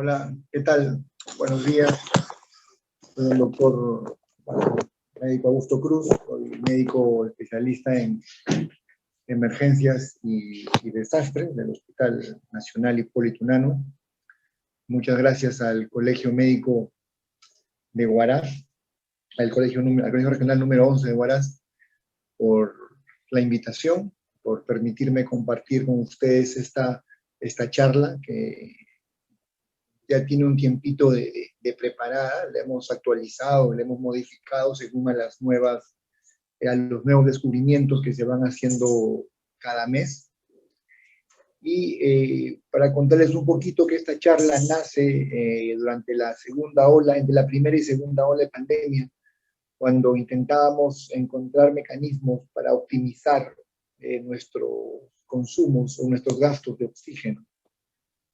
Hola, ¿qué tal? Buenos días. Soy el doctor médico Augusto Cruz, soy médico especialista en emergencias y desastres del Hospital Nacional Hipólito Unanue. Muchas gracias al Colegio Médico de Huaraz, al Colegio Regional número 11 de Huaraz, por la invitación, por permitirme compartir con ustedes esta charla que ya tiene un tiempito de preparada, la hemos actualizado, la hemos modificado según a los nuevos descubrimientos que se van haciendo cada mes. Y para contarles un poquito que esta charla nace durante la segunda ola, entre la primera y segunda ola de pandemia, cuando intentábamos encontrar mecanismos para optimizar nuestros consumos o nuestros gastos de oxígeno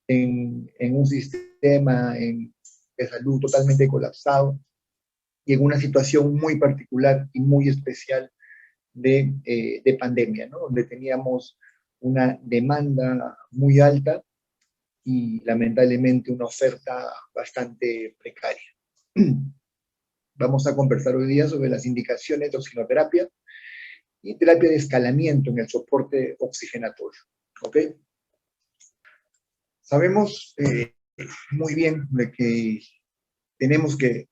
en un sistema de salud totalmente colapsado y en una situación muy particular y muy especial de pandemia, ¿no? Donde teníamos una demanda muy alta y lamentablemente una oferta bastante precaria. Vamos a conversar hoy día sobre las indicaciones de oxigenoterapia y terapia de escalamiento en el soporte oxigenatorio. ¿Ok? Sabemos muy bien de que tenemos que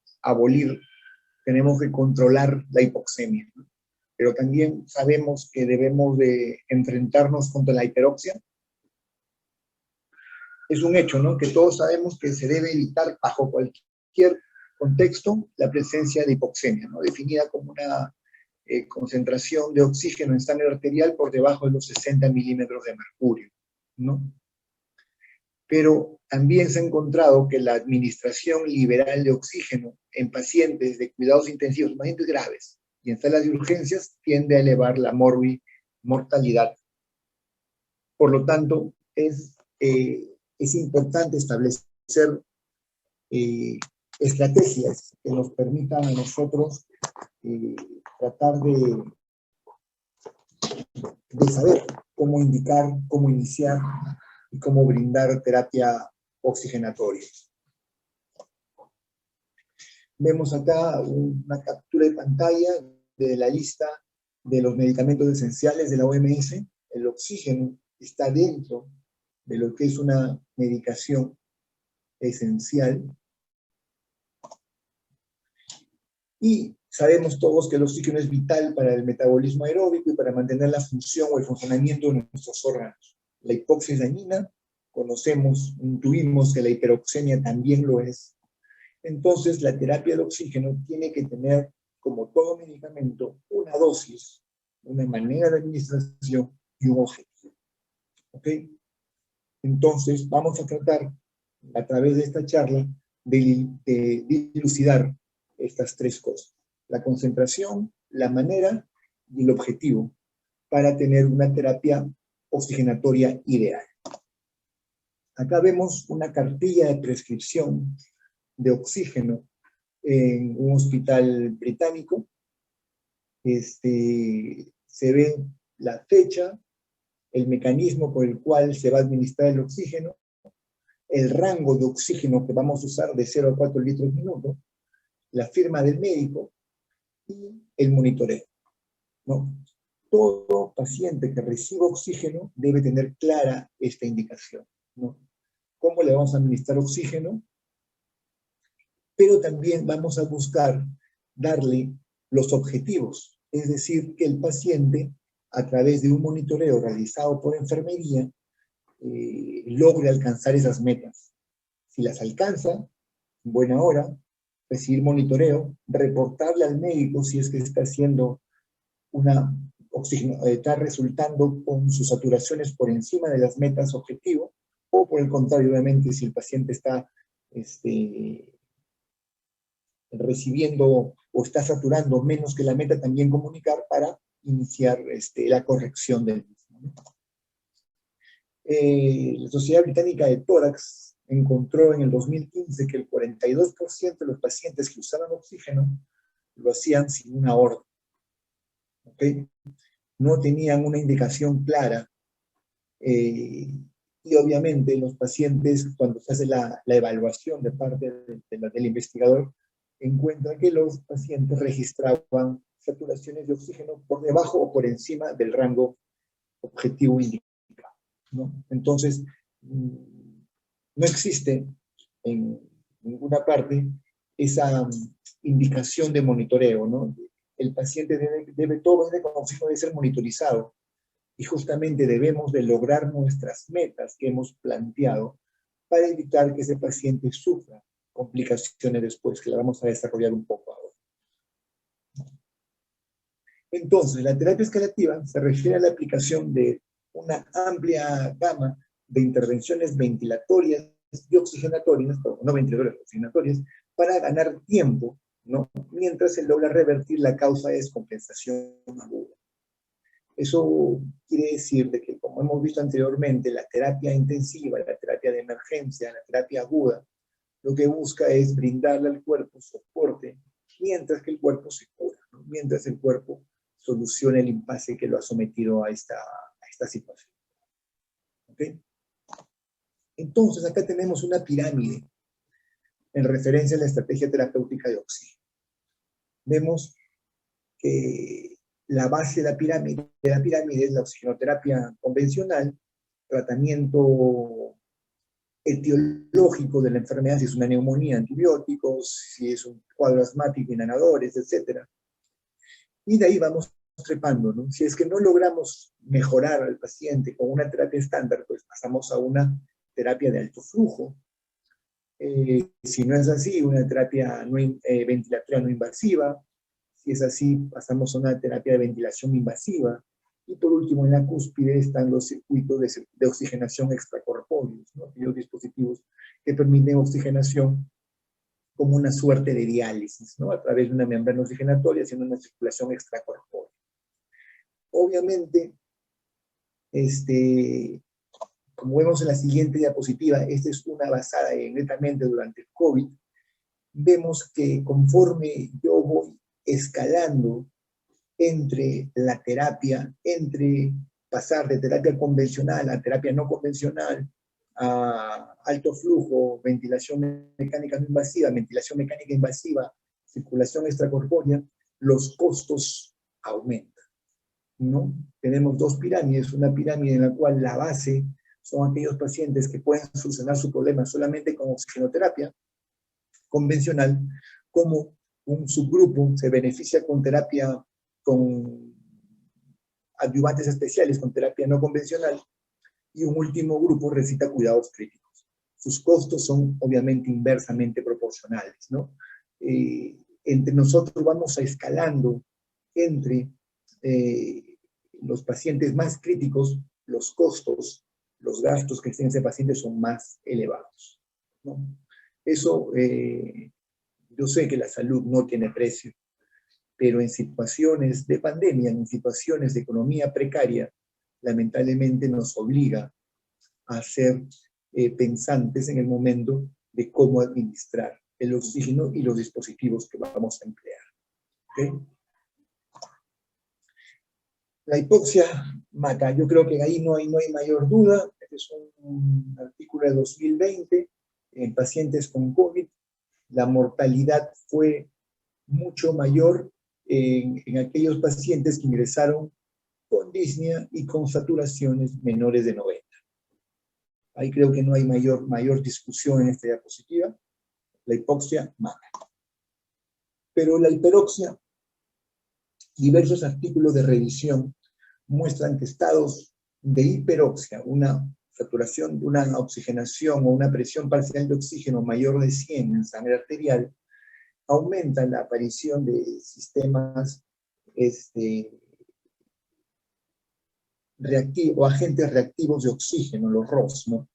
tenemos que controlar la hipoxemia, ¿no? Pero también sabemos que debemos de enfrentarnos contra la hiperoxia. Es un hecho, ¿no? Que todos sabemos que se debe evitar bajo cualquier contexto la presencia de hipoxemia, ¿no? Definida como una concentración de oxígeno en sangre arterial por debajo de los 60 milímetros de mercurio, ¿no? Pero también se ha encontrado que la administración liberal de oxígeno en pacientes de cuidados intensivos, pacientes graves y en salas de urgencias, tiende a elevar la mortalidad. Por lo tanto, es importante establecer estrategias que nos permitan a nosotros tratar de saber cómo indicar, cómo iniciar y cómo brindar terapia oxigenatoria. Vemos acá una captura de pantalla de la lista de los medicamentos esenciales de la OMS. El oxígeno está dentro de lo que es una medicación esencial. Y sabemos todos que el oxígeno es vital para el metabolismo aeróbico y para mantener la función o el funcionamiento de nuestros órganos. La hipoxia es dañina, intuimos que la hiperoxemia también lo es. Entonces, la terapia de oxígeno tiene que tener, como todo medicamento, una dosis, una manera de administración y un objetivo. ¿Ok? Entonces, vamos a tratar, a través de esta charla, de dilucidar estas tres cosas: la concentración, la manera y el objetivo, para tener una terapia oxigenatoria ideal. Acá vemos una cartilla de prescripción de oxígeno en un hospital británico. Se ve la fecha, el mecanismo por el cual se va a administrar el oxígeno, el rango de oxígeno que vamos a usar de 0 a 4 litros minuto, la firma del médico y el monitoreo, ¿no? Todo paciente que reciba oxígeno debe tener clara esta indicación, ¿no? ¿Cómo le vamos a administrar oxígeno? Pero también vamos a buscar darle los objetivos, es decir, que el paciente, a través de un monitoreo realizado por enfermería, logre alcanzar esas metas. Si las alcanza, en buena hora, recibir monitoreo, reportarle al médico si es que está haciendo está resultando con sus saturaciones por encima de las metas objetivo, o por el contrario, obviamente, si el paciente está recibiendo o está saturando menos que la meta, también comunicar para iniciar la corrección del mismo, ¿no? La Sociedad Británica de Tórax encontró en el 2015 que el 42% de los pacientes que usaban oxígeno lo hacían sin una orden. ¿Okay? No tenían una indicación clara Y obviamente los pacientes, cuando se hace la evaluación de parte del investigador, encuentra que los pacientes registraban saturaciones de oxígeno por debajo o por encima del rango objetivo indicado, ¿no? Entonces, no existe en ninguna parte esa indicación de monitoreo, ¿no? El paciente todo debe con oxígeno debe ser monitorizado, y justamente debemos de lograr nuestras metas que hemos planteado para evitar que ese paciente sufra complicaciones después, que la vamos a desarrollar un poco ahora. Entonces, la terapia escalativa se refiere a la aplicación de una amplia gama de intervenciones ventilatorias y oxigenatorias, no ventilatorias, oxigenatorias, para ganar tiempo, ¿no? Mientras se logra revertir la causa de descompensación aguda. Eso quiere decir de que, como hemos visto anteriormente, la terapia intensiva, la terapia de emergencia, la terapia aguda, lo que busca es brindarle al cuerpo soporte mientras que el cuerpo se cura, ¿no? Mientras el cuerpo soluciona el impasse que lo ha sometido a esta situación. ¿Okay? Entonces, acá tenemos una pirámide en referencia a la estrategia terapéutica de oxígeno. Vemos que la base de la pirámide es la oxigenoterapia convencional, tratamiento etiológico de la enfermedad, si es una neumonía, antibióticos, si es un cuadro asmático, inhaladores, etc. Y de ahí vamos trepando, ¿no? Si es que no logramos mejorar al paciente con una terapia estándar, pues pasamos a una terapia de alto flujo. Si no es así, una terapia ventilatoria no invasiva. Si es así, pasamos a una terapia de ventilación invasiva. Y por último, en la cúspide están los circuitos de oxigenación extracorpóreos, ¿no? Aquellos dispositivos que permiten oxigenación como una suerte de diálisis, ¿no? A través de una membrana oxigenatoria, haciendo una circulación extracorpórea. Obviamente, como vemos en la siguiente diapositiva, esta es una basada netamente durante el COVID, vemos que conforme yo voy escalando entre la terapia, entre pasar de terapia convencional a terapia no convencional, a alto flujo, ventilación mecánica no invasiva, ventilación mecánica invasiva, circulación extracorpórea, los costos aumentan, ¿no? Tenemos dos pirámides, una pirámide en la cual la base son aquellos pacientes que pueden solucionar su problema solamente con oxigenoterapia convencional, como un subgrupo se beneficia con terapia con adyuvantes especiales, con terapia no convencional, y un último grupo necesita cuidados críticos. Sus costos son obviamente inversamente proporcionales, ¿no? Entre nosotros vamos escalando entre los pacientes más críticos, los costos, los gastos que tiene ese paciente son más elevados, ¿no? Eso, yo sé que la salud no tiene precio, pero en situaciones de pandemia, en situaciones de economía precaria, lamentablemente nos obliga a ser pensantes en el momento de cómo administrar el oxígeno y los dispositivos que vamos a emplear. ¿Okay? La hipoxia mata, yo creo que ahí no hay mayor duda. Este es un artículo de 2020 en pacientes con COVID. La mortalidad fue mucho mayor en aquellos pacientes que ingresaron con disnea y con saturaciones menores de 90. Ahí creo que no hay mayor discusión en esta diapositiva. La hipoxia mata. Pero la hiperoxia, diversos artículos de revisión muestran que estados de hiperoxia, una saturación, una oxigenación o una presión parcial de oxígeno mayor de 100 en sangre arterial, aumentan la aparición de sistemas reactivos, agentes reactivos de oxígeno, los ROS, ¿no?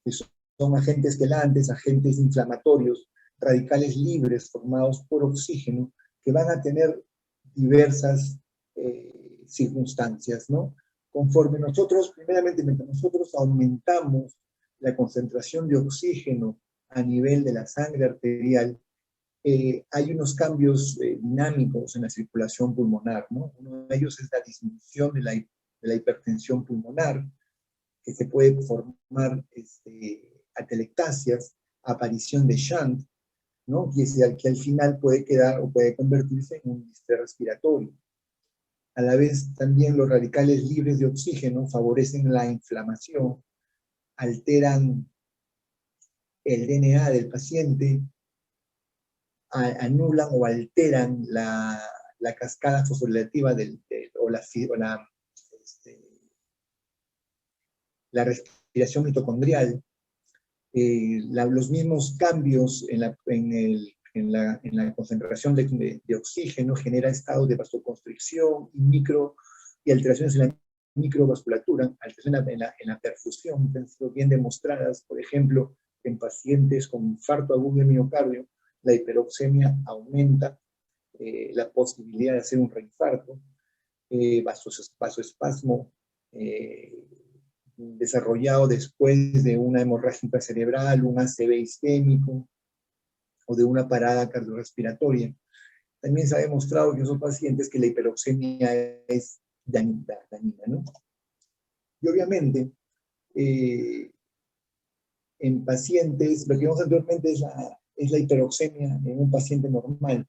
Que son agentes quelantes, agentes inflamatorios, radicales libres formados por oxígeno, que van a tener diversas circunstancias, ¿no? Conforme nosotros, primeramente, mientras nosotros aumentamos la concentración de oxígeno a nivel de la sangre arterial, hay unos cambios dinámicos en la circulación pulmonar, ¿no? Uno de ellos es la disminución de la hipertensión pulmonar, que se puede formar atelectasias, aparición de shunt, ¿no? Que al final puede quedar o puede convertirse en un distrés respiratorio. A la vez, también los radicales libres de oxígeno favorecen la inflamación, alteran el DNA del paciente, anulan o alteran la cascada fosforilativa la respiración mitocondrial. Los mismos cambios en la concentración de oxígeno genera estados de vasoconstricción y alteraciones en la microvasculatura, alteraciones en la perfusión, que han sido bien demostradas, por ejemplo, en pacientes con infarto agudo de miocardio. La hiperoxemia aumenta la posibilidad de hacer un reinfarto, vasoespasmo desarrollado después de una hemorragia intracerebral, un ACV isquémico o de una parada cardiorrespiratoria. También se ha demostrado en esos pacientes que la hiperoxemia es dañina, ¿no? Y obviamente, en pacientes, lo que vimos anteriormente es la hiperoxemia en un paciente normal.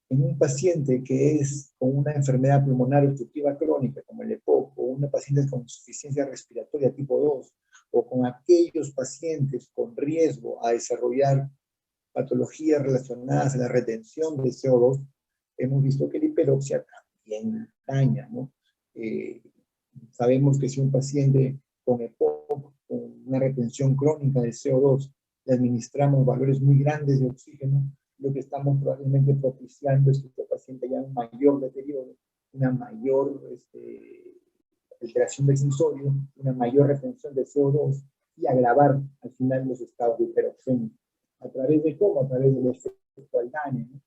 En un paciente que es con una enfermedad pulmonar obstructiva crónica, como el EPOC, o una paciente con insuficiencia respiratoria tipo 2, o con aquellos pacientes con riesgo a desarrollar patologías relacionadas a la retención de CO2, hemos visto que la hiperoxia también daña, ¿no? Sabemos que si un paciente con EPOC, con una retención crónica de CO2, le administramos valores muy grandes de oxígeno, lo que estamos probablemente propiciando es que este paciente haya un mayor deterioro, una mayor alteración del sensorio, una mayor retención de CO2 y agravar al final los estados de hiperoxemia. ¿A través de cómo? A través del efecto Aldane, ¿no?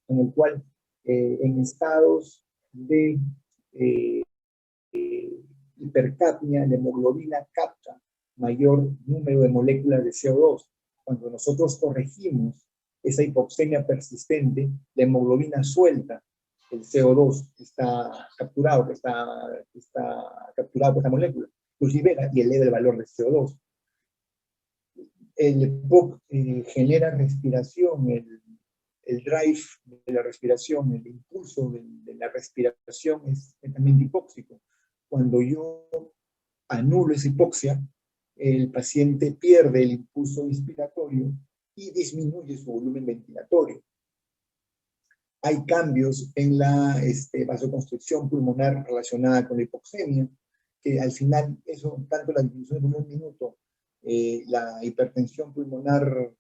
En el cual en estados de hipercapnia, la hemoglobina capta mayor número de moléculas de CO2. Cuando nosotros corregimos esa hipoxemia persistente, la hemoglobina suelta el CO2 que está capturado, que está capturado por esta molécula, lo libera y eleva el valor de CO2. El EPOC genera respiración, el drive de la respiración, el impulso de la respiración es también hipóxico. Cuando yo anulo esa hipoxia, el paciente pierde el impulso inspiratorio y disminuye su volumen ventilatorio. Hay cambios en la vasoconstricción pulmonar relacionada con la hipoxemia, que al final, eso, tanto la disminución de un minuto, la hipertensión pulmonar,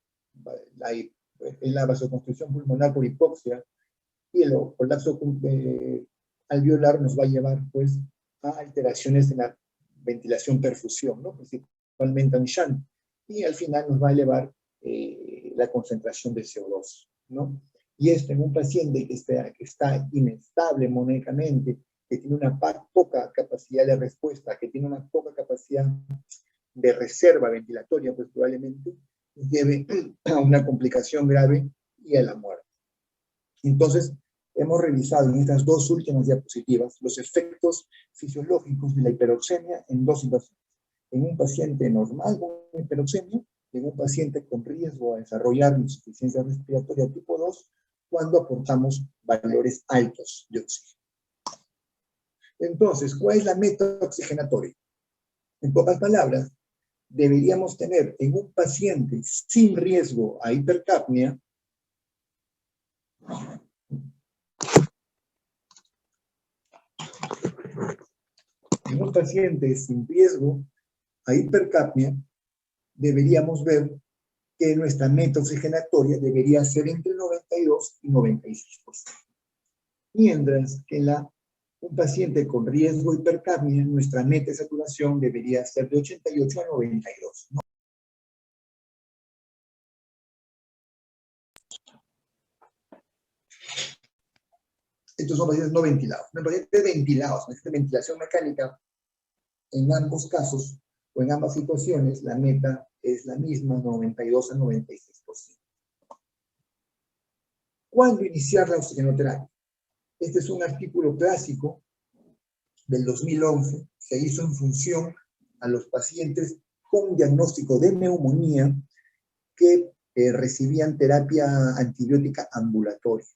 la vasoconstricción pulmonar por hipoxia y el colapso alveolar nos va a llevar pues a alteraciones en la ventilación perfusión, ¿no? Principalmente en shunt, y al final nos va a elevar la concentración de CO2, ¿no? Y esto en un paciente que está inestable hemodinamicamente, que tiene una poca capacidad de respuesta, que tiene una poca capacidad de reserva ventilatoria, pues probablemente lleve a una complicación grave y a la muerte. Entonces, hemos revisado en estas dos últimas diapositivas los efectos fisiológicos de la hiperoxemia en dos situaciones. En un paciente normal con hiperoxemia y en un paciente con riesgo a desarrollar insuficiencia respiratoria tipo 2 cuando aportamos valores altos de oxígeno. Entonces, ¿cuál es la meta oxigenatoria? En pocas palabras, deberíamos tener en un paciente sin riesgo a hipercapnia en un paciente sin riesgo a hipercapnia, deberíamos ver que nuestra meta oxigenatoria debería ser entre 92 y 96%. Mientras que un paciente con riesgo de hipercapnia, nuestra meta de saturación debería ser de 88 a 92. ¿No? Estos son pacientes no ventilados. Los pacientes ventilados, esta ventilación mecánica, en ambos casos o en ambas situaciones, la meta es la misma, 92 a 96%. ¿Cuándo iniciar la oxigenoterapia? Este es un artículo clásico del 2011, se hizo en función a los pacientes con diagnóstico de neumonía que recibían terapia antibiótica ambulatoria.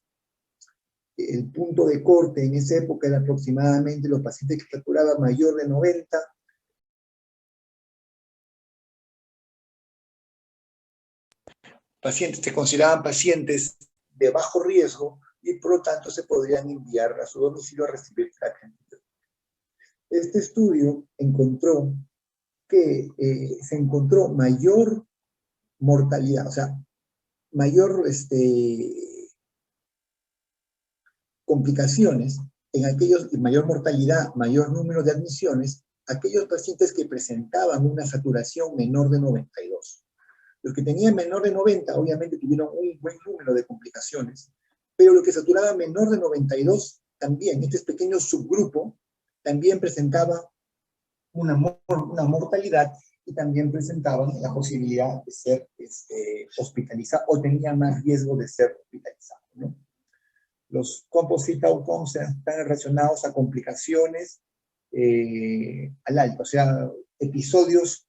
El punto de corte en esa época era aproximadamente los pacientes que saturaban mayor de 90, pacientes se consideraban pacientes de bajo riesgo y por lo tanto se podrían enviar a su domicilio a recibir terapia antibiótica. Este estudio encontró que se encontró mayor mortalidad, o sea, mayor complicaciones en aquellos, mayor mortalidad, mayor número de admisiones, aquellos pacientes que presentaban una saturación menor de 92. Los que tenían menor de 90, obviamente tuvieron un buen número de complicaciones, pero los que saturaban menor de 92, también, este pequeño subgrupo, también presentaba una mortalidad y también presentaban la posibilidad de ser hospitalizados o tenían más riesgo de ser hospitalizados, ¿no? Los composite outcomes están relacionados a complicaciones al alta, o sea, episodios,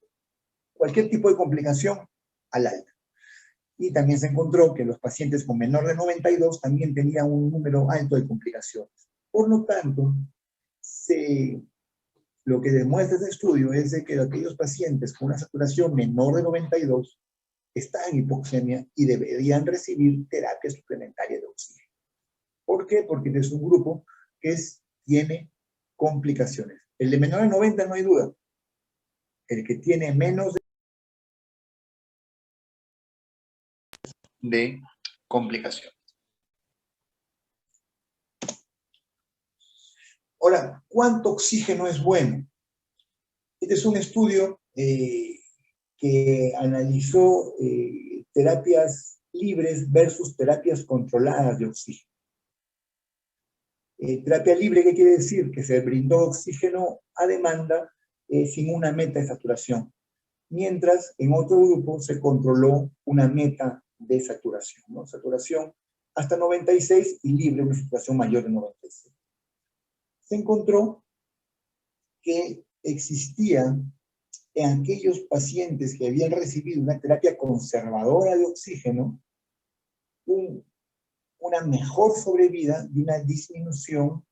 cualquier tipo de complicación al alta. Y también se encontró que los pacientes con menor de 92 también tenían un número alto de complicaciones. Por lo tanto, lo que demuestra este estudio es de que aquellos pacientes con una saturación menor de 92 están en hipoxemia y deberían recibir terapia suplementaria de oxígeno. ¿Por qué? Porque es un grupo que tiene complicaciones. El de menor de 90 no hay duda. El que tiene menos de complicaciones. Ahora, ¿cuánto oxígeno es bueno? Este es un estudio que analizó terapias libres versus terapias controladas de oxígeno. Terapia libre, ¿qué quiere decir? Que se brindó oxígeno a demanda sin una meta de saturación. Mientras en otro grupo se controló una meta de saturación, ¿no? Saturación hasta 96 y libre una saturación mayor de 96. Se encontró que existía en aquellos pacientes que habían recibido una terapia conservadora de oxígeno una mejor sobrevida y una disminución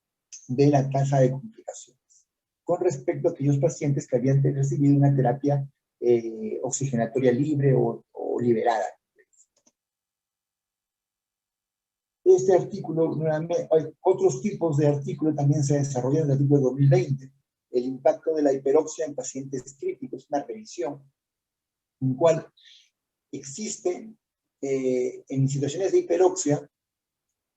de la tasa de complicaciones con respecto a aquellos pacientes que habían recibido una terapia oxigenatoria libre o liberada. Este artículo, hay otros tipos de artículos también se desarrollaron en el artículo de 2020. El impacto de la hiperoxia en pacientes críticos, una revisión, en cual existe, en situaciones de hiperoxia,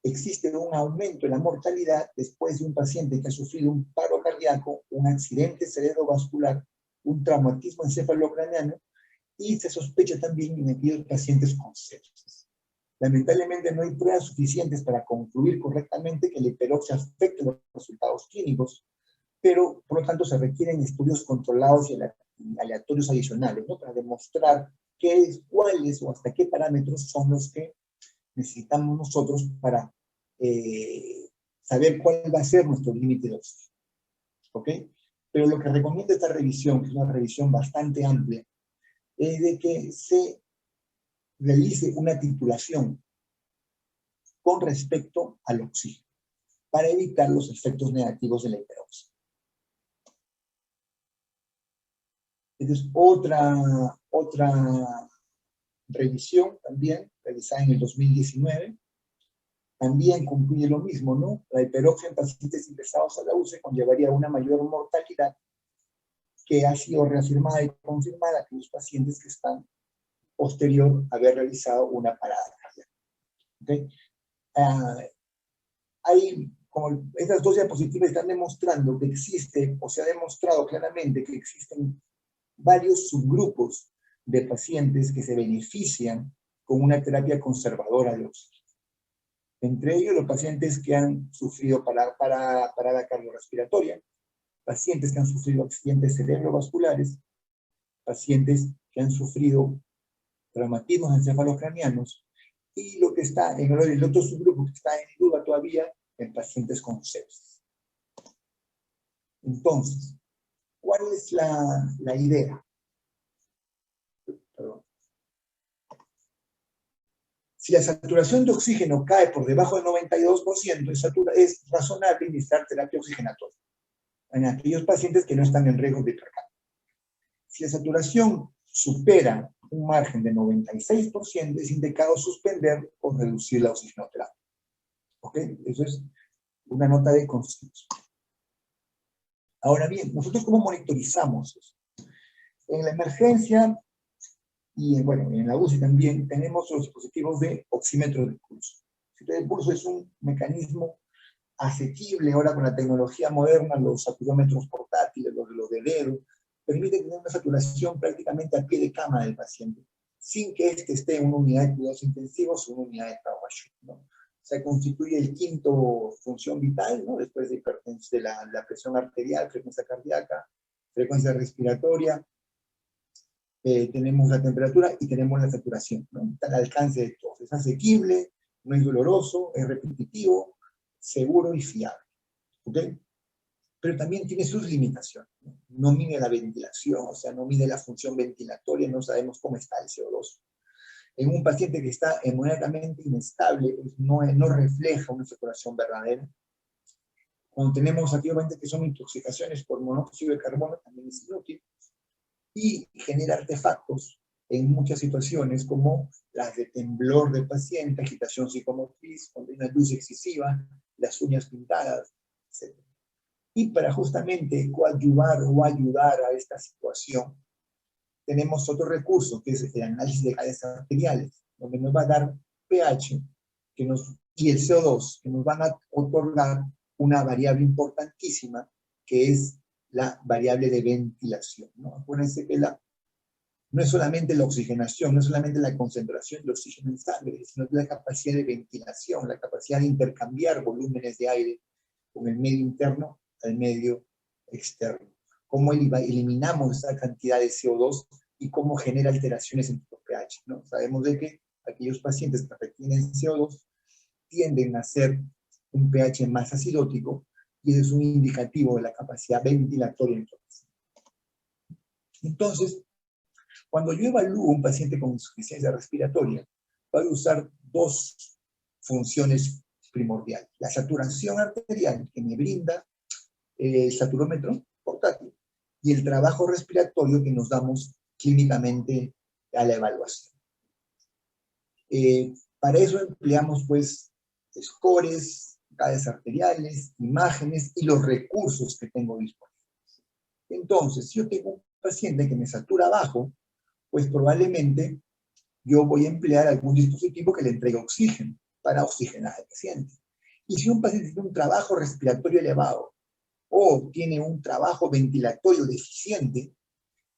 existe un aumento en la mortalidad después de un paciente que ha sufrido un paro cardíaco, un accidente cerebrovascular, un traumatismo encefalocraniano, y se sospecha también en aquellos pacientes con sepsis. Lamentablemente no hay pruebas suficientes para concluir correctamente que la hiperoxia afecte los resultados clínicos, pero por lo tanto se requieren estudios controlados y aleatorios adicionales, ¿no? Para demostrar cuáles o hasta qué parámetros son los que necesitamos nosotros para saber cuál va a ser nuestro límite de oxígeno. ¿Ok? Pero lo que recomienda esta revisión, que es una revisión bastante amplia, es de que se realice una titulación con respecto al oxígeno para evitar los efectos negativos de la hiperoxia. Esta es otra revisión también, realizada en el 2019. También concluye lo mismo, ¿no? La hiperoxia en pacientes ingresados a la UCI conllevaría una mayor mortalidad que ha sido reafirmada y confirmada en los pacientes que están posterior a haber realizado una parada cardíaca. ¿Okay? Como estas dos diapositivas están demostrando que existe, o se ha demostrado claramente que existen varios subgrupos de pacientes que se benefician con una terapia conservadora de oxígeno. Entre ellos los pacientes que han sufrido parada cardiorrespiratoria, pacientes que han sufrido accidentes cerebrovasculares, pacientes que han sufrido traumatismos encefalocranianos, y lo que está en el otro subgrupo que está en duda todavía, en pacientes con sepsis. Entonces, ¿Cuál es la idea? Perdón. Si la saturación de oxígeno cae por debajo del 92%, es razonable iniciar terapia oxigenatoria en aquellos pacientes que no están en riesgo de hipercapnia. Si la saturación supera un margen de 96%, es indicado suspender o reducir la oxigenoterapia. ¿Ok? Eso es una nota de conciencia. Ahora bien, ¿nosotros cómo monitorizamos eso? En la emergencia y en la UCI también tenemos los dispositivos de oxímetro de pulso. El pulso es un mecanismo asequible ahora con la tecnología moderna, los saturómetros portátiles, los de dedo, permite tener una saturación prácticamente a pie de cama del paciente, sin que éste esté en una unidad de cuidados intensivos o una unidad de trabajo, ¿no? Se constituye el quinto función vital, ¿no? Después de la presión arterial, frecuencia cardíaca, frecuencia respiratoria, tenemos la temperatura y tenemos la saturación, ¿no? Está al alcance de todos. Es asequible, no es doloroso, es repetitivo, seguro y fiable. ¿Ok? Pero también tiene sus limitaciones. No mide la ventilación, o sea, no mide la función ventilatoria, no sabemos cómo está el CO2. En un paciente que está hemodinámicamente inestable, pues no refleja una saturación verdadera. Cuando tenemos activamente que son intoxicaciones por monóxido de carbono, también es inútil. Y genera artefactos en muchas situaciones como las de temblor del paciente, agitación psicomotriz, cuando hay una luz excesiva, las uñas pintadas, etc. Y para justamente coadyuvar o ayudar a esta situación, tenemos otro recurso, que es el análisis de cadenas arteriales, donde nos va a dar pH y el CO2, que nos van a otorgar una variable importantísima, que es la variable de ventilación, ¿no? Acuérdense que no es solamente la oxigenación, no es solamente la concentración de oxígeno en sangre, sino la capacidad de ventilación, la capacidad de intercambiar volúmenes de aire con el medio interno al medio externo. Cómo eliminamos esa cantidad de CO2 y cómo genera alteraciones en nuestro pH, ¿no? Sabemos de que aquellos pacientes que retienen CO2 tienden a ser un pH más acidótico, y es un indicativo de la capacidad ventilatoria en el paciente. Entonces, cuando yo evalúo un paciente con insuficiencia respiratoria, voy a usar dos funciones primordiales. La saturación arterial, que me brinda el saturómetro portátil, y el trabajo respiratorio que nos damos clínicamente a la evaluación. Para eso empleamos, pues, scores, cadenas arteriales, imágenes y los recursos que tengo disponibles. Entonces, si yo tengo un paciente que me satura bajo, pues probablemente yo voy a emplear algún dispositivo que le entregue oxígeno para oxigenar al paciente. Y si un paciente tiene un trabajo respiratorio elevado o tiene un trabajo ventilatorio deficiente,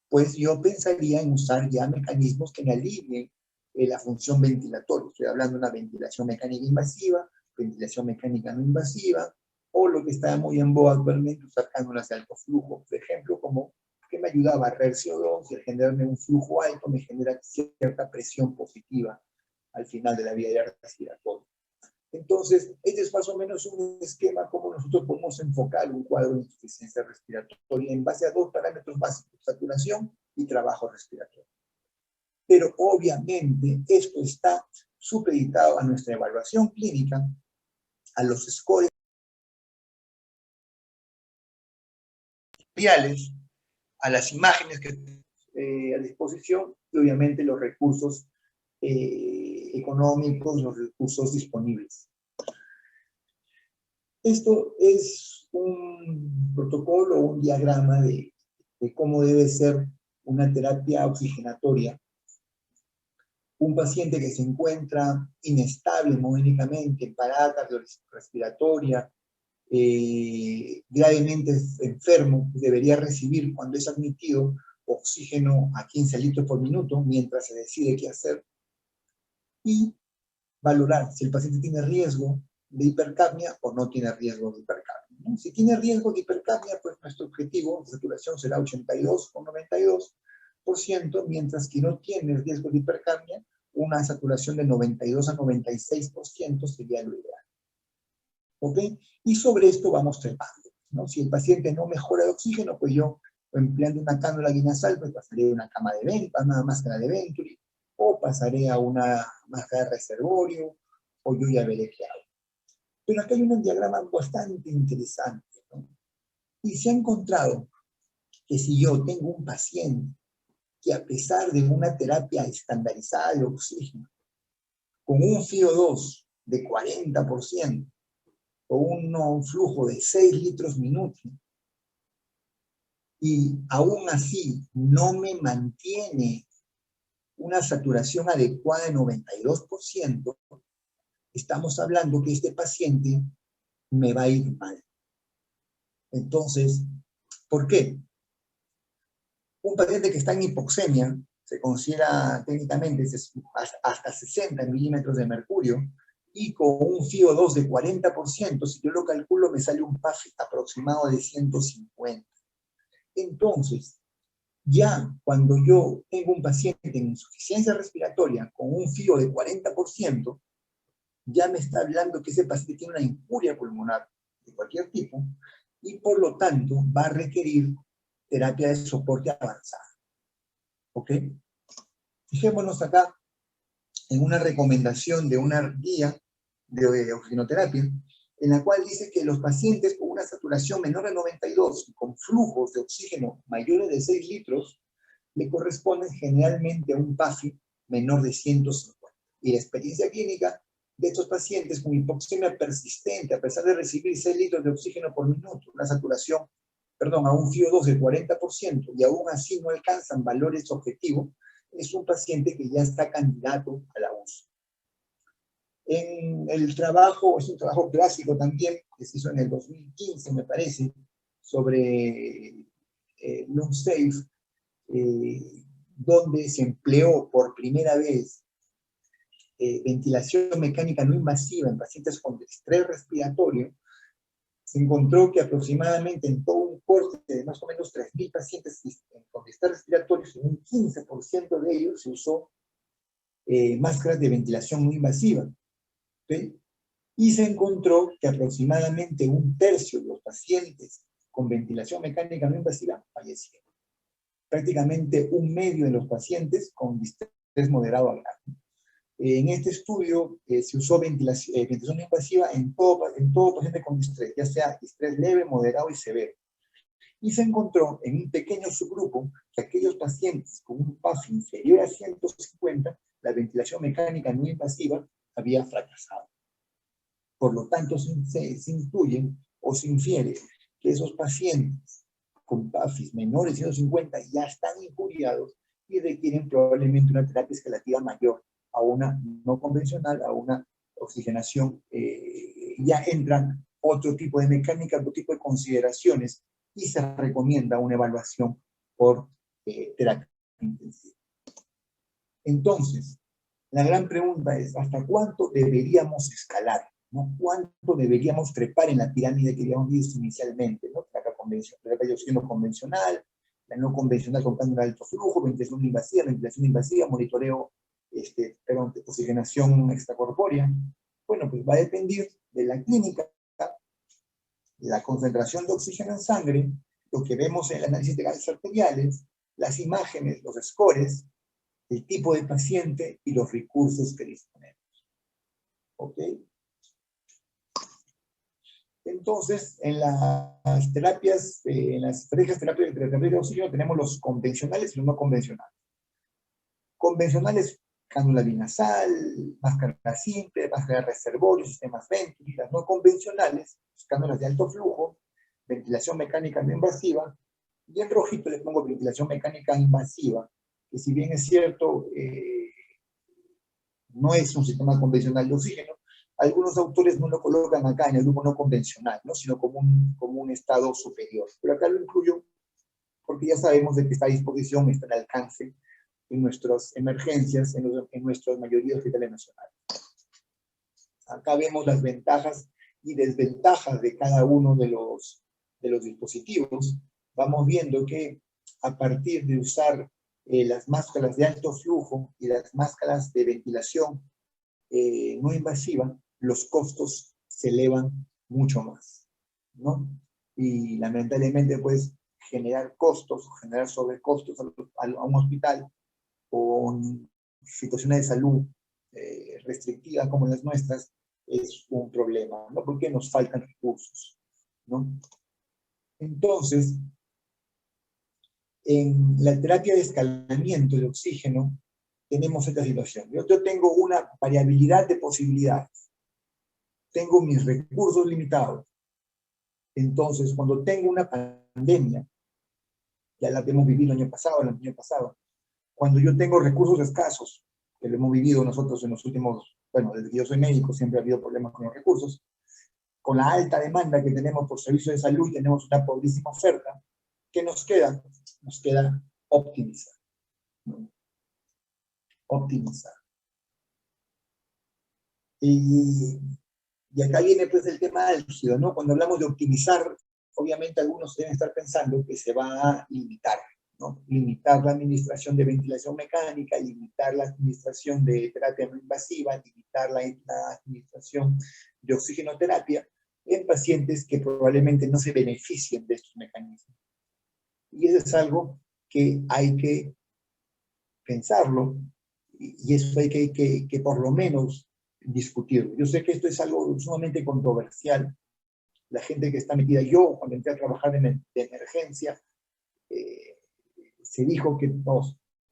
pues yo pensaría en usar ya mecanismos que me alineen la función ventilatoria. Estoy hablando de una ventilación mecánica invasiva, ventilación mecánica no invasiva, o lo que está muy en boga actualmente, usar cánulas de alto flujo, por ejemplo, como que me ayuda a barrer CO2 y al generarme un flujo alto me genera cierta presión positiva al final de la vía respiratoria. Entonces, este es más o menos un esquema como nosotros podemos enfocar un cuadro de insuficiencia respiratoria en base a dos parámetros básicos, saturación y trabajo respiratorio. Pero obviamente esto está supeditado a nuestra evaluación clínica, a los scores a las imágenes que a disposición y obviamente los recursos económicos, los recursos disponibles. Esto es un protocolo, un diagrama de cómo debe ser una terapia oxigenatoria. Un paciente que se encuentra inestable hemodinámicamente, en parada cardiorrespiratoria, gravemente enfermo, debería recibir, cuando es admitido, oxígeno a 15 litros por minuto, mientras se decide qué hacer, y valorar si el paciente tiene riesgo de hipercapnia o no tiene riesgo de hipercapnia, ¿no? Si tiene riesgo de hipercapnia, pues nuestro objetivo de saturación será 82,92%, mientras que no tiene riesgo de hipercapnia, una saturación de 92 a 96% sería lo ideal. ¿Ok? Y sobre esto vamos trepando, ¿no? Si el paciente no mejora de oxígeno, pues yo o empleando una cánula guinasal, pues pasaré a una cama de Venturi, una máscara de Venturi, o pasaré a una máscara de reservorio, o yo ya veré qué hago. Pero acá hay un diagrama bastante interesante, ¿no? Y se ha encontrado que si yo tengo un paciente que a pesar de una terapia estandarizada de oxígeno, con un FiO2 de 40%, o un flujo de 6 litros minuto, y aún así no me mantiene una saturación adecuada de 92%, estamos hablando que este paciente me va a ir mal. Entonces, ¿por qué? Un paciente que está en hipoxemia, se considera técnicamente hasta 60 milímetros de mercurio, y con un FiO2 de 40%, si yo lo calculo, me sale un PAF aproximado de 150. Entonces, ya cuando yo tengo un paciente en insuficiencia respiratoria con un FiO de 40%, ya me está hablando que ese paciente tiene una injuria pulmonar de cualquier tipo, y por lo tanto va a requerir terapia de soporte avanzada. ¿Ok? Fijémonos acá en una recomendación de una guía de oxigenoterapia, en la cual dice que los pacientes con una saturación menor de 92 y con flujos de oxígeno mayores de 6 litros le corresponden generalmente a un PAFI menor de 150. Y la experiencia clínica de estos pacientes con hipoxemia persistente, a pesar de recibir 6 litros de oxígeno por minuto, una saturación, a un FiO2 del 40%, y aún así no alcanzan valores objetivos, es un paciente que ya está candidato a la UCI. En el trabajo, es un trabajo clásico también, que se hizo en el 2015, me parece, sobre LungSafe, donde se empleó por primera vez ventilación mecánica no invasiva en pacientes con estrés respiratorio. Se encontró que aproximadamente en todo un corte de más o menos 3.000 pacientes con estrés respiratorio, en un 15% de ellos se usó máscaras de ventilación no invasiva. ¿Sí? Y se encontró que aproximadamente un tercio de los pacientes con ventilación mecánica no invasiva fallecieron. Prácticamente un medio de los pacientes con distrés moderado a grave. En este estudio se usó ventilación no invasiva en todo paciente con distrés, ya sea distrés leve, moderado y severo. Y se encontró en un pequeño subgrupo que aquellos pacientes con un PAF inferior a 150, la ventilación mecánica no invasiva había fracasado. Por lo tanto, se intuye o se infiere que esos pacientes con PAFs menores de 150 ya están injuriados y requieren probablemente una terapia escalativa mayor, a una no convencional, a una oxigenación. Ya entran otro tipo de mecánica, otro tipo de consideraciones, y se recomienda una evaluación por terapia intensiva. Entonces, la gran pregunta es, ¿hasta cuánto deberíamos escalar? ¿No? ¿Cuánto deberíamos trepar en la pirámide que habíamos visto inicialmente? ¿No? Terapia de oxígeno convencional, la no convencional con cánula de alto flujo, ventilación invasiva, monitoreo, oxigenación extracorpórea. Bueno, pues va a depender de la clínica, la concentración de oxígeno en sangre, lo que vemos en el análisis de gases arteriales, las imágenes, los scores, el tipo de paciente y los recursos que disponemos. ¿Ok? Entonces, en las terapias, en las estrategias de oxígeno tenemos los convencionales y los no convencionales. Convencionales, cánula binasal, máscara simple, máscara de reservorio, sistemas Venturi. Las no convencionales, cánulas de alto flujo, ventilación mecánica no invasiva, y en rojito les pongo ventilación mecánica invasiva, que si bien es cierto, no es un sistema convencional de oxígeno, algunos autores no lo colocan acá en el grupo no convencional, ¿no? Sino como un estado superior. Pero acá lo incluyo porque ya sabemos de que está a disposición, está al alcance en nuestras emergencias, en nuestras mayorías hospitales nacionales. Acá vemos las ventajas y desventajas de cada uno de los dispositivos. Vamos viendo que a partir de usar las máscaras de alto flujo y las máscaras de ventilación no invasiva, los costos se elevan mucho más, ¿no? Y lamentablemente, pues, generar costos, generar sobrecostos a un hospital con situaciones de salud restrictivas como las nuestras, es un problema, ¿no? Porque nos faltan recursos, ¿no? Entonces, en la terapia de escalamiento de oxígeno, tenemos esta situación. Yo tengo una variabilidad de posibilidades. Tengo mis recursos limitados. Entonces, cuando tengo una pandemia, ya la hemos vivido el año pasado, cuando yo tengo recursos escasos, que lo hemos vivido nosotros en los últimos, bueno, desde que yo soy médico siempre ha habido problemas con los recursos, con la alta demanda que tenemos por servicios de salud, tenemos una pobrísima oferta, ¿qué nos queda? Nos queda optimizar. ¿No? Optimizar. Y acá viene pues el tema álgido, ¿no? Cuando hablamos de optimizar, obviamente algunos deben estar pensando que se va a limitar, ¿no? Limitar la administración de ventilación mecánica, limitar la administración de terapia no invasiva, limitar la administración de oxigenoterapia en pacientes que probablemente no se beneficien de estos mecanismos. Y eso es algo que hay que pensarlo, y eso hay que por lo menos discutirlo. Yo sé que esto es algo sumamente controversial. La gente que está metida, yo cuando entré a trabajar de emergencia, se dijo que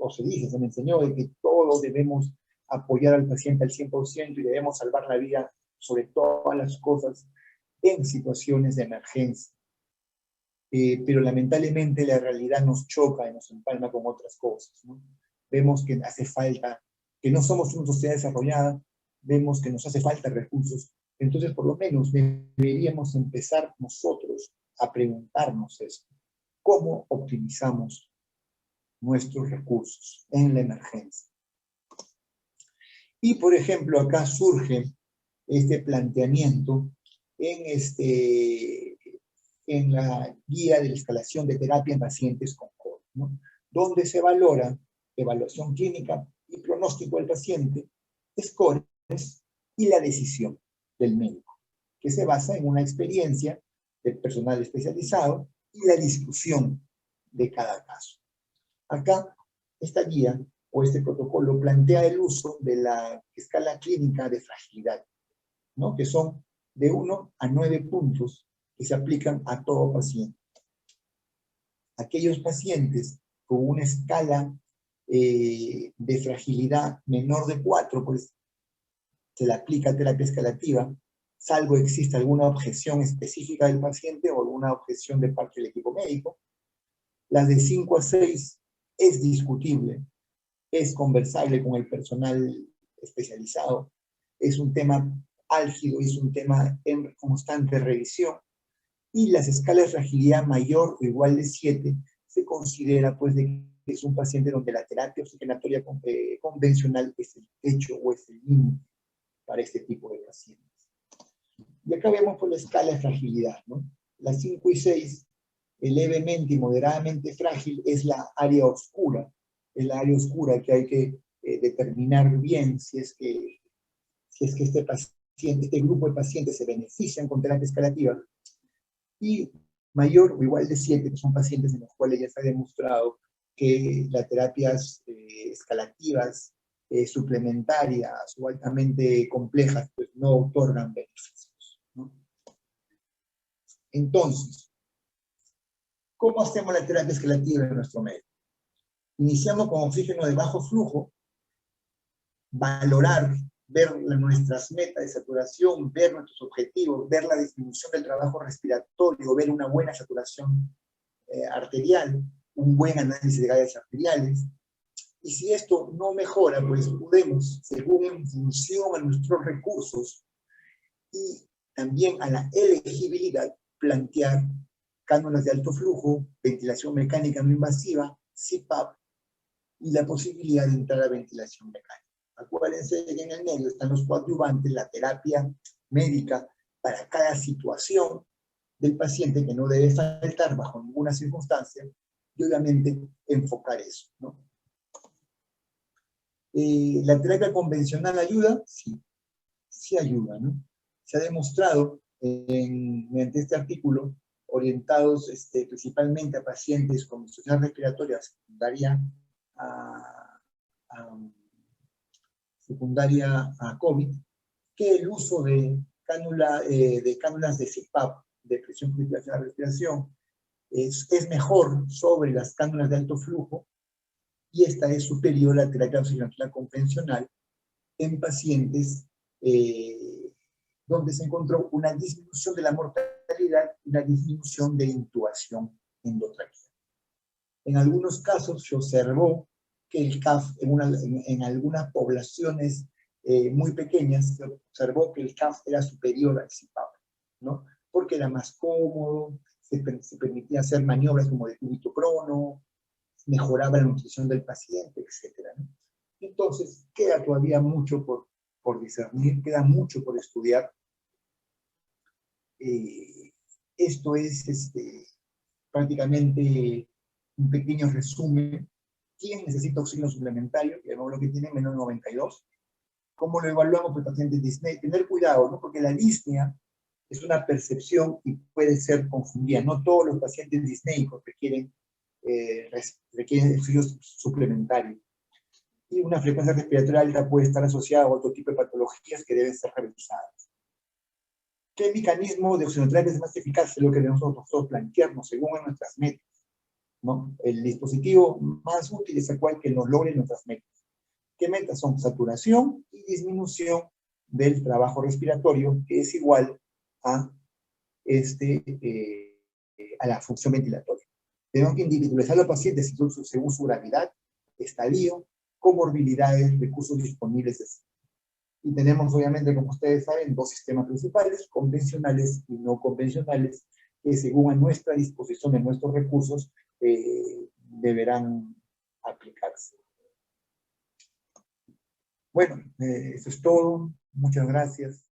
se dice, se me enseñó de que todos debemos apoyar al paciente al 100% y debemos salvar la vida sobre todas las cosas en situaciones de emergencia. Pero lamentablemente la realidad nos choca y nos empalma con otras cosas, ¿no? Vemos que hace falta, que no somos una sociedad desarrollada, vemos que nos hace falta recursos, entonces por lo menos deberíamos empezar nosotros a preguntarnos esto. ¿Cómo optimizamos nuestros recursos en la emergencia? Y por ejemplo, acá surge este planteamiento en la guía de la escalación de terapia en pacientes con COVID, ¿no? Donde se valora evaluación clínica y pronóstico del paciente, scores y la decisión del médico, que se basa en una experiencia del personal especializado y la discusión de cada caso. Acá, esta guía o este protocolo plantea el uso de la escala clínica de fragilidad, ¿no? Que son de 1 a 9 puntos que se aplican a todo paciente. Aquellos pacientes con una escala de fragilidad menor de 4, pues se le aplica terapia escalativa, salvo exista alguna objeción específica del paciente o alguna objeción de parte del equipo médico. Las de 5 a 6 es discutible, es conversable con el personal especializado, es un tema álgido, es un tema en constante revisión, y las escalas de fragilidad mayor o igual de 7 se considera pues de que es un paciente donde la terapia oxigenatoria convencional es el techo o es el límite para este tipo de pacientes. Y acá vemos por la escala de fragilidad, ¿no? Las 5 y 6, levemente y moderadamente frágil, es la área oscura. Es la área oscura que hay que determinar bien si es que este grupo de pacientes se benefician con terapia escalativa. Y mayor o igual de 7, que son pacientes en los cuales ya se ha demostrado que las terapias escalativas, suplementarias o altamente complejas, pues no otorgan beneficios, ¿no? Entonces, ¿cómo hacemos la terapia escalativa en nuestro medio? Iniciamos con oxígeno de bajo flujo, valorar, ver nuestras metas de saturación, ver nuestros objetivos, ver la disminución del trabajo respiratorio, ver una buena saturación arterial, un buen análisis de gases arteriales. Y si esto no mejora, pues podemos, según en función a nuestros recursos y también a la elegibilidad, plantear cánulas de alto flujo, ventilación mecánica no invasiva, CPAP, y la posibilidad de entrar a ventilación mecánica. Acuérdense que en el medio están los coadyuvantes, la terapia médica para cada situación del paciente que no debe faltar bajo ninguna circunstancia, y obviamente enfocar eso, ¿no? ¿La terapia convencional ayuda? Sí, sí ayuda, ¿no? Se ha demostrado mediante este artículo orientados principalmente a pacientes con insuficiencia respiratoria secundaria a COVID, que el uso de cánulas de CPAP, de presión artificial de la respiración, es mejor sobre las cánulas de alto flujo, y esta es superior a la terapia oxigenoterapia convencional en pacientes donde se encontró una disminución de la mortalidad y una disminución de intubación endotráquea. En algunos casos se observó que el CAF, en algunas poblaciones muy pequeñas, se observó que el CAF era superior al CPAP, ¿no? Porque era más cómodo, se permitía hacer maniobras como de cúbito prono, mejoraba la nutrición del paciente, etc., ¿no? Entonces, queda todavía mucho por discernir, queda mucho por estudiar. Esto es prácticamente un pequeño resumen. ¿Quién necesita oxígeno suplementario? Y lo que tiene menos 92. ¿Cómo lo evaluamos por pacientes Disney? Tener cuidado, ¿no? Porque la disnea es una percepción y puede ser confundida. No todos los pacientes disnéicos requieren oxígeno suplementario. Y una frecuencia respiratoria alta puede estar asociada a otro tipo de patologías que deben ser revisadas. ¿Qué mecanismo de oxigenoterapia es más eficaz? Es lo que debemos nosotros plantearnos según nuestras metas, ¿no? El dispositivo más útil es aquel que nos logre nuestras metas. ¿Qué metas son? Saturación y disminución del trabajo respiratorio, que es igual a, a la función ventilatoria. Tenemos que individualizar a los pacientes según su gravedad, estadio, comorbilidades, recursos disponibles. Y tenemos, obviamente, como ustedes saben, dos sistemas principales, convencionales y no convencionales, que según a nuestra disposición de nuestros recursos, deberán aplicarse. Bueno, eso es todo. Muchas gracias.